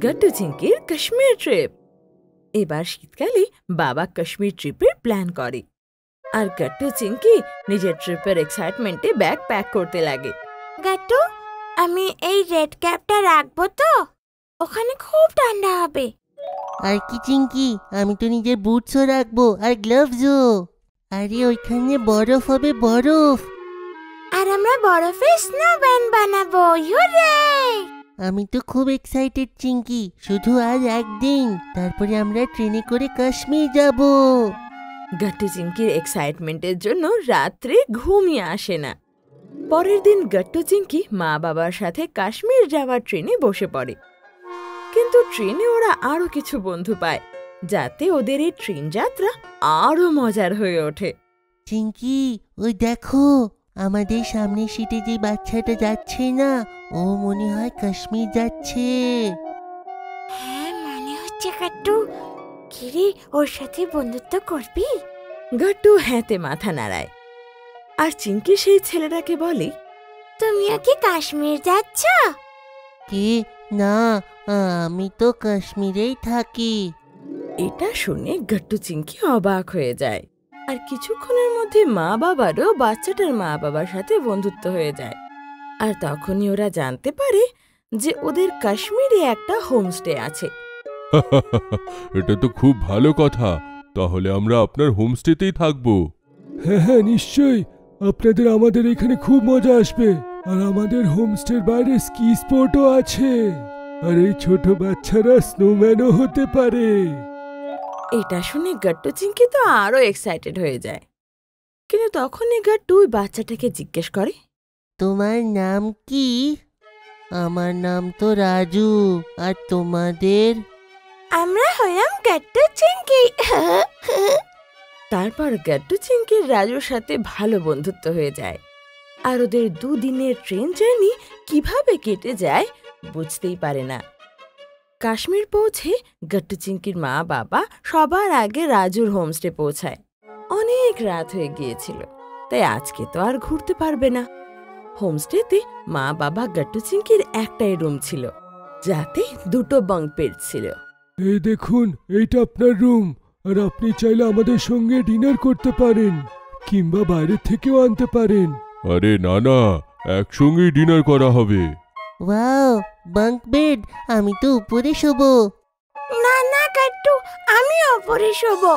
গট্টু চিংকির Kashmir trip. এবার শীতকালে বাবা কাশ্মীর ট্রিপের প্ল্যান করে, আর গট্টু চিংকি নিজের ট্রিপের এক্সাইটমেন্টে ব্যাগ প্যাক করতে লাগে। গট্টু, আমি এই রেড ক্যাপটা রাখবো তো? ওখানে খুব ঠান্ডা হবে। আর কি চিংকি, আমি তো নিজের বুটসও রাখবো আর গ্লাভসও। আরে ওইখানে বরফ হবে, বরফ। আর আমরা বরফে স্নোম্যান বানাবো। ইউরে! আমি তো খুব এক্সাইটেড চিংকি, শুধু আর একদিন, তারপরে আমরা ট্রেনে করে কাশ্মীর যাব। গট্টু চিংকির এক্সাইটমেন্টের জন্য রাত্রে ঘুমিয়ে আসে না। পরের দিন গট্টু চিংকি মা বাবার সাথে কাশ্মীর যাওয়ার ট্রেনে বসে পড়ে। কিন্তু ট্রেনে ওরা আরো কিছু বন্ধু পায়, যাতে ওদের এই ট্রেন যাত্রা আরো মজার হয়ে ওঠে। চিংকি, ওই দেখো আমাদের সামনের সিটে যে বাচ্চাটা যাচ্ছে না, ও মনে হয় কাশ্মীর যাচ্ছে। হ্যাঁ, মনে হচ্ছে গট্টু। কিরে, ওর সাথে বন্ধুত্ব করবি? গট্টু হ্যাঁতে মাথা নাড়ায়, আর চিংকি সেই ছেলেটাকে বলে, তুমিও কি কাশ্মীর যাচ্ছ? কে? না, আমি তো কাশ্মীরেই থাকি। এটা শুনে গট্টু চিংকি অবাক হয়ে যায়। আর কিছুক্ষণের মধ্যে মা বাবারও বাচ্চাটার মা বাবার সাথে বন্ধুত্ব হয়ে যায়। আর তখনই ওরা জানতে পারে যে ওদের কাশ্মীরে একটা হোমস্টে আছে। এটা তো খুব ভালো কথা, তাহলে আমরা আপনার হোমস্টেতেই থাকবো। হ্যাঁ হ্যাঁ, নিশ্চয়ই। আপনাদের আমাদের এখানে খুব মজা আসবে। আর আমাদের হোমস্টের বাইরে স্কি স্পটও আছে, আর এই ছোট বাচ্চারা স্নোম্যানও হতে পারে। এটা শুনে গট্টু চিংকি তো আরো এক্সাইটেড হয়ে যায়। কিন্তু তখনই গট্টু ওই বাচ্চাটাকে জিজ্ঞেস করে, তোমার নাম কি? আমার নাম তো রাজু। আর তোমাদের? আমরা হলাম গট্টু চিংকি। তারপর গট্টু চিংকির রাজুর সাথে ভালো বন্ধুত্ব হয়ে যায়। আর ওদের দুদিনের ট্রেন জার্নি কিভাবে কেটে যায় বুঝতেই পারে না। কাশ্মীর পৌঁছে গট্টু চিংকির মা বাবা সবার আগে রাজুর হোমস্টে পৌঁছায়। অনেক রাত হয়ে গিয়েছিল, তাই আজকে তো আর ঘুরতে পারবে না। হোমস্টেতে মা বাবা গট্টু চিংকির একটাই রুম ছিল, যাতে দুটো বাঙ্ক বেড ছিল। এই দেখুন, এইটা আপনার রুম, আর আপনি চাইলে আমাদের সঙ্গে ডিনার করতে পারেন, কিংবা বাইরে থেকেও আনতে পারেন। আরে না না, একসঙ্গেই ডিনার করা হবে। Wow, bunk bed! আমি তো উপরে শোবো। না না গট্টু, আমি ওপরে শোবো।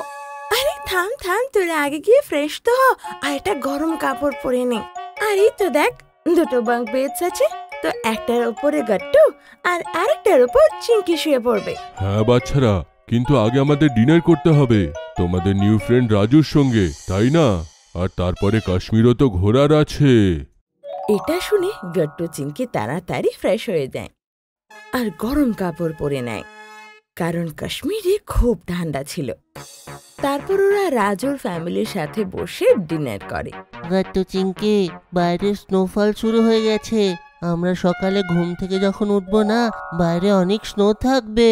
আরে থাম থাম, তোরা আগে গিয়ে ফ্রেশ তো হ, আর একটা গরম কাপড় পরে নে। আরে তো দেখ, দুটো বাঙ্ক বেডস আছে, তো একটার উপরে গট্টু আর আরেকটার উপর চিংকি শুয়ে পড়বে। হ্যাঁ বাচ্চারা, কিন্তু আগে আমাদের ডিনার করতে হবে তোমাদের নিউ ফ্রেন্ড রাজুর সঙ্গে, তাই না? আর তারপরে কাশ্মীরও তো ঘোরার আছে। এটা শুনে গট্টু চিংকি তাড়াতাড়ি ফ্রেশ হয়ে যায় আর গরম কাপড় পরে নেয়, কারণ কাশ্মীরে খুব ঠান্ডা ছিল। তারপর ওরা রাজুর ফ্যামিলির সাথে বসে ডিনার করে। গট্টু চিংকি, বাইরে স্নোফল শুরু হয়ে গেছে। আমরা সকালে ঘুম থেকে যখন উঠবো না, বাইরে অনেক স্নো থাকবে,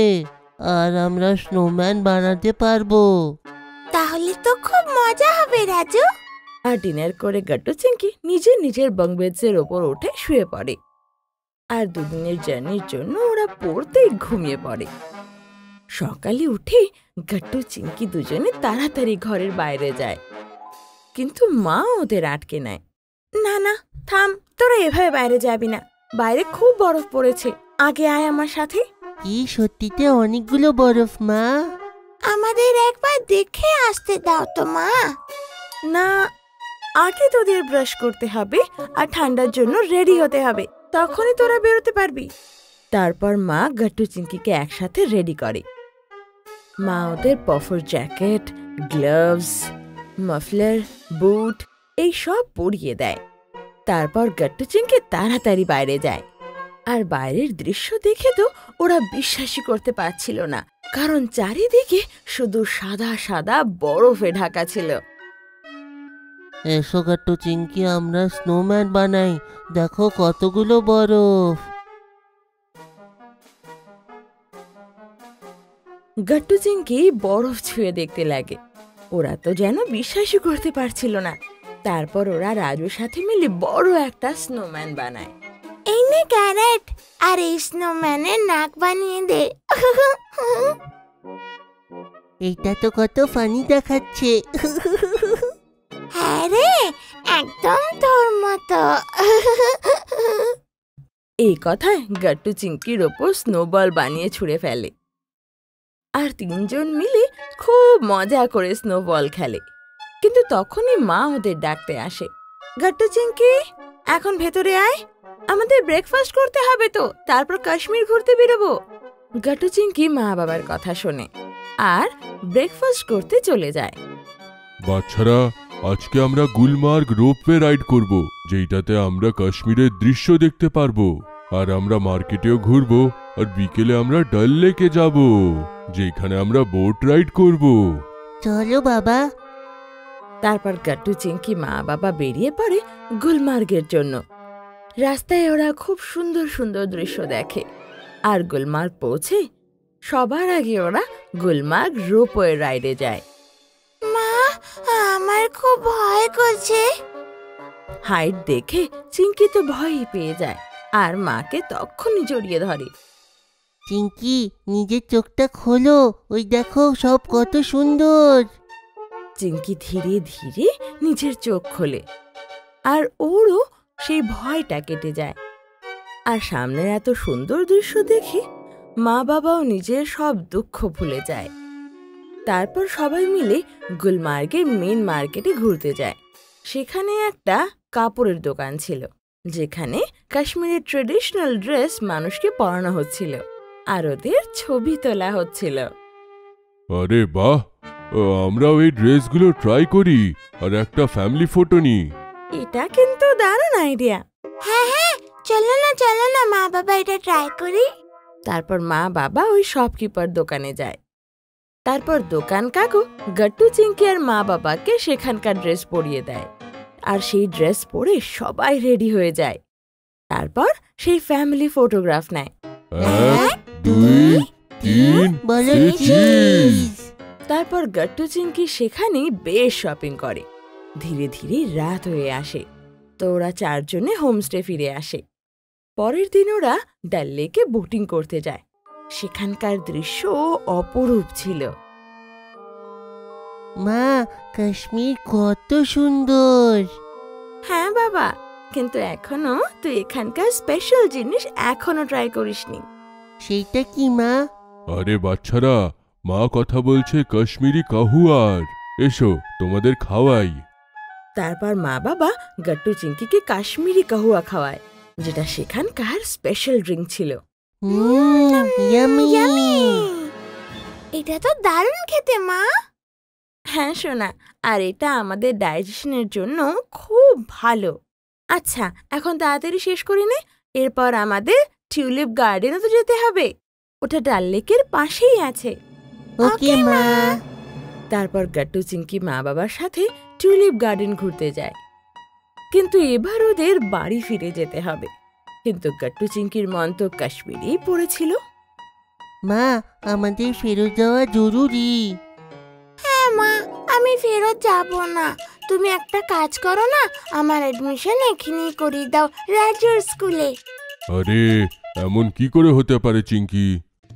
আর আমরা স্নোম্যান বানাতে পারবো। তাহলে তো খুব মজা হবে রাজু। আর ডিনার করে গট্টু চিংকি নিজের নিজের বাঙ্ক বেডসের ওপর উঠে শুয়ে পড়ে। আর দুদিনের জার্নির জন্য ওরা পড়তেই ঘুমিয়ে পড়ে। সকালে উঠে গট্টু চিংকি দুজনে তাড়াতাড়ি ঘরের বাইরে যায়, কিন্তু মা ওদের আটকে নেয়। না না থাম, তোরা এভাবে বাইরে যাবি না, বাইরে খুব বরফ পড়েছে, আগে আয় আমার সাথে। কি সত্যিতে অনেকগুলো বরফ মা? আমাদের একবার দেখে আসতে দাও তো মা। না, আগে তোদের ব্রাশ করতে হবে আর ঠান্ডার জন্য রেডি হতে হবে, তখনই তোরা বেরোতে পারবি। তারপর মা গট্টু চিংকিকে একসাথে রেডি করে। মা ওদের পফার জ্যাকেট, গ্লাভস, মাফলার, বুট এই সব পরিয়ে দেয়। তারপর গট্টু চিংকি তাড়াতাড়ি বাইরে যায়। আর বাইরের দৃশ্য দেখে তো ওরা বিশ্বাসই করতে পারছিল না, কারণ চারিদিকে শুধু সাদা সাদা বরফে ঢাকা ছিল। এসো গট্টু চিংকি, আমরা স্নোম্যান বানাই। দেখো কতগুলো বরফ। গট্টু চিংকি বরফ ছুঁয়ে দেখতে লাগে। ওরা তো যেন বিশ্বাসই করতে পারছিল না। তারপর ওরা রাজুর সাথে মিলে বড় একটা স্নোম্যান বানায়। এই নে ক্যারেট, আর আর এই স্নোম্যানের নাক বানিয়ে দে। এইটা তো কত ফানি দেখাচ্ছে। হ্যাঁ রে, একদম তোর মতো। এই কথায় গাট্টু চিংকির ওপর স্নোবল বানিয়ে ছুঁড়ে ফেলে আর তিনজন মিলে খুব মজা করে স্নোবল খেলে। কিন্তু তখনই মা ওদের ডাকতে আসে, গাট্টু চিংকি, এখন ভেতরে আয়, আমাদের ব্রেকফাস্ট করতে হবে তো, তারপর কাশ্মীর ঘুরতে বেরোবো। গাট্টু চিংকি মা বাবার কথা শোনে আর ব্রেকফাস্ট করতে চলে যায়। বাচ্চারা, আজকে আমরা গুলমার্গ রোপওয়ে রাইড করব, যেটাতে আমরা কাশ্মীরের দৃশ্য দেখতে পারবো। আর আমরা মার্কেটেও ঘুরবো, আর বিকেলে আমরা ডাল লেকে যাব, যেখানে আমরা বোট রাইড করব। চলো বাবা। তারপর গাট্টু চিংকি মা বাবা বেরিয়ে পড়ে গুলমার্গের জন্য। রাস্তায় ওরা খুব সুন্দর সুন্দর দৃশ্য দেখে আর গুলমার্গ পৌঁছে সবার আগে ওরা গুলমার্গ রোপওয়ে রাইডে যায়। মা, আমার খুব ভয় করছে। হাইট দেখে চিংকি তো ভয়ই পেয়ে যায় আর মাকে তখনই জড়িয়ে ধরে। চিংকি, নিজের চোখটা খোলো, ওই দেখো সব কত সুন্দর। চিংকি ধীরে ধীরে নিজের চোখ খোলে আর ওরও সেই ভয়টা কেটে যায়। আর সামনের এত সুন্দর দৃশ্য দেখে মা বাবাও নিজের সব দুঃখ ভুলে যায়। তারপর সবাই মিলে গুলমার্গে মেন মার্কেটে ঘুরতে যায়। সেখানে একটা কাপড়ের দোকান ছিল, যেখানে কাশ্মীরের ট্রেডিশনাল ড্রেস মানুষকে পরানো হচ্ছিল আর ওদের ছবি তোলা হচ্ছিল। আরে বাহ, আমরাও এই ড্রেসগুলো ট্রাই করি আর একটা ফ্যামিলি ফটো নিই। এটা কিন্তু দারুণ আইডিয়া। হ্যাঁ হ্যাঁ, চলো না মা বাবা, এটা ট্রাই করি। তারপর মা বাবা ওই শপকিপার দোকানে যায়। তারপর দোকান কাকু গাট্টু চিংকি আর মা বাবাকে সেখানকার ড্রেস পরিয়ে দেয় আর সেই ড্রেস পরে সবাই রেডি হয়ে যায়। তারপর সেই ফ্যামিলি ফটোগ্রাফ নেয়। 1, 2, 3, বলো say cheese। তারপর গাট্টু চিংকি সেখানেই বেশ শপিং করে। ধীরে ধীরে রাত হয়ে আসে, তো ওরা চারজনে হোমস্টে ফিরে আসে। পরের দিন ওরা ডাল লেকে বোটিং করতে যায়। সেখানকার দৃশ্য অপরূপ ছিল। মা, কাশ্মীর কত সুন্দর। হ্যাঁ বাবা, কিন্তু এখনো তুই এখানকার স্পেশাল জিনিস এখনো ট্রাই করিসনি। সেইটা কি মা? আরে বাচ্চারা, মা কথা বলছে কাশ্মীরি কাহুয়ার, এসো তোমাদের খাওয়াই। তারপর মা বাবা গাট্টু চিংকিকে কাশ্মীরি কাহুয়া খাওয়ায়, যেটা সেখানকার স্পেশাল ড্রিঙ্ক ছিল। ইয়ামি। এটা তো দারুণ খেতে মা। হ্যাঁ সোনা, আর এটা আমাদের ডাইজেশনের জন্য খুব ভালো। আচ্ছা, এখন তাড়াতাড়ি শেষ করে নে, এরপর আমাদের টিউলিপ গার্ডেনও তো যেতে হবে। ওটা ডাল লেকের পাশেই আছে। ওকে মা। তারপর গাট্টু চিংকি মা বাবার সাথে টিউলিপ গার্ডেন ঘুরতে যায়। কিন্তু এবার ওদের বাড়ি ফিরে যেতে হবে। কিন্তু গাট্টু চিংকির মন তো কাশ্মীরেই পড়েছিল। মা, আমাদের ফেরত যাওয়া জরুরি। হ্যাঁ মা, আমি ফেরত যাব না। তুমি একটা কাজ করো না, আমার এডমিশন এখানেই করিয়ে দাও, রাজুর স্কুলে। আরে এমন কি করে হতে পারে চিংকি?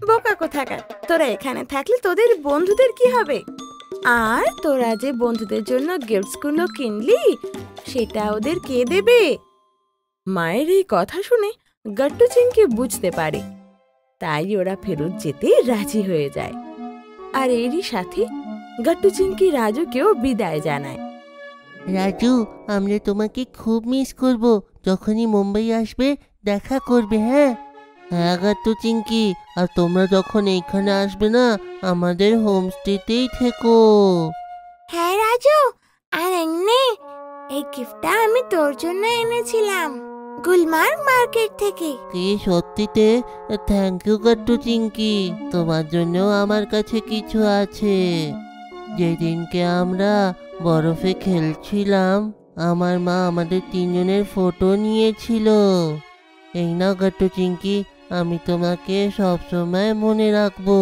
বোকা কোথাকার, তোরা এখানে থাকলে তোদের বন্ধুদের কি হবে? আর তোরা যে বন্ধুদের জন্য গিফটসগুলো কিনলি, সেটা ওদের কে দেবে? মায়ের এই কথা শুনে গাট্টু চিংকি বুঝতে পারে, তাই ওরা ফেরত যেতে রাজি হয়ে যায়। আর এরই সাথে গাট্টু চিংকি রাজুকেও বিদায় জানায়। রাজু, আমরা তোমাকে খুব মিস করব। যখনই মুম্বাই আসবে দেখা করবে। হ্যাঁ হ্যাঁ গাট্টু চিংকি, আর তোমরা যখন এইখানে আসবে না, আমাদের হোমস্টেতেই থেকো। হ্যাঁ রাজু, আর এমনি এই গিফটটা আমি তোর জন্য এনেছিলাম গুলমার্গ মার্কেট থেকে। কি সত্যিতে? থ্যাংক ইউ গাট্টু চিংকি, তোমার জন্যও আমার কাছে কিছু আছে। যেদিনকে আমরা বরফে খেলছিলাম, আমার মা আমাদের তিনজনের ফটো নিয়েছিল। এই না গাট্টু চিংকি, আমি তোমাকে সবসময় মনে রাখবো।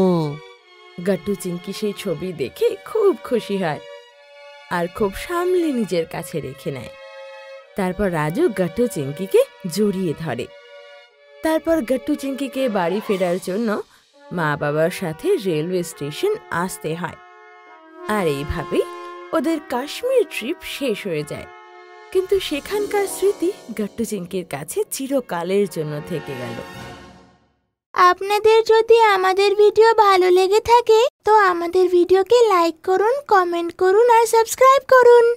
গাট্টু চিংকি সেই ছবি দেখে খুব খুশি হয় আর খুব সামলে নিজের কাছে রেখে নেয়। তারপর রাজু গাট্টু চিংকিকে জড়িয়ে ধরে। তারপর গট্টু চিংকিকে বাড়ি ফেরার জন্য মা বাবার সাথে রেলওয়ে স্টেশন আসতে হয়। আর এইভাবেই ওদের কাশ্মীর ট্রিপ শেষ হয়ে যায়। কিন্তু সেখানকার স্মৃতি গট্টু চিংকির কাছে চিরকালের জন্য থেকে গেল। আপনাদের যদি আমাদের ভিডিও ভালো লেগে থাকে তো আমাদের ভিডিওকে লাইক করুন, কমেন্ট করুন আর সাবস্ক্রাইব করুন।